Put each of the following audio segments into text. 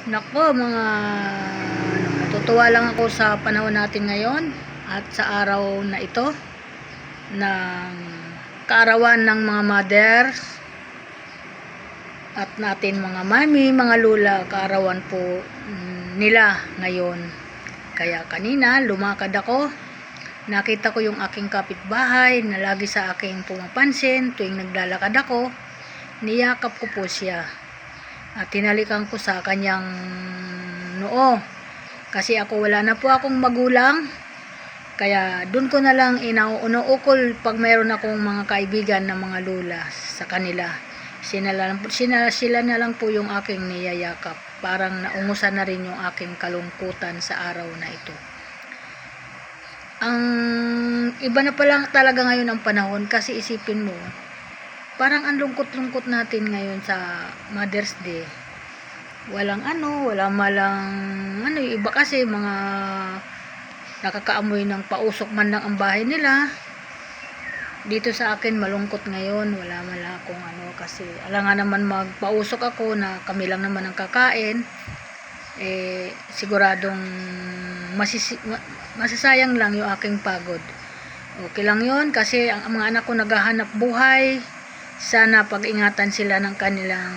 Nako mga natutuwa lang ako sa panahon natin ngayon at sa araw na ito ng kaarawan ng mga mothers at natin mga mami, mga lula, kaarawan po nila ngayon. Kaya kanina lumakad ako, nakita ko yung aking kapitbahay na lagi sa aking pumapansin tuwing naglalakad ako. Niyakap ko po siya at tinalikan ko sa kanyang noo kasi ako wala na po akong magulang, kaya dun ko na lang inuukol pag mayroon akong mga kaibigan na mga lula sa kanila. Sila na lang po yung aking niyayakap, parang naungusan na rin yung aking kalungkutan sa araw na ito. Ang iba na pa lang talaga ngayon ang panahon, kasi isipin mo, parang ang lungkot-lungkot natin ngayon sa Mother's Day. Walang wala malang yung iba kasi mga nakakaamoy ng pausok man lang ang bahay nila. Dito sa akin malungkot ngayon, wala akong kasi alangan naman magpausok ako na kami lang naman ang kakain. Siguradong masasayang lang yung aking pagod. Okay lang yon kasi ang mga anak ko naghahanap buhay. Sana pag-ingatan sila ng kanilang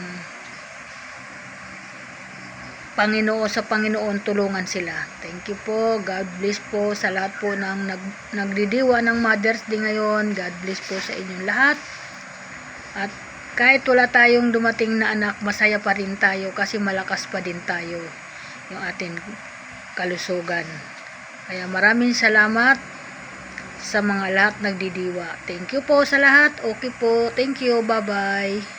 Panginoon, tulungan sila. Thank you po. God bless po sa lahat po ng nagdidiwa ng Mother's Day ngayon. God bless po sa inyong lahat. At kahit wala tayong dumating na anak, masaya pa rin tayo kasi malakas pa din tayo yung ating kalusugan. Kaya maraming salamat sa mga lahat nagdidiwa. Thank you po sa lahat. Okay po. Thank you. Bye-bye.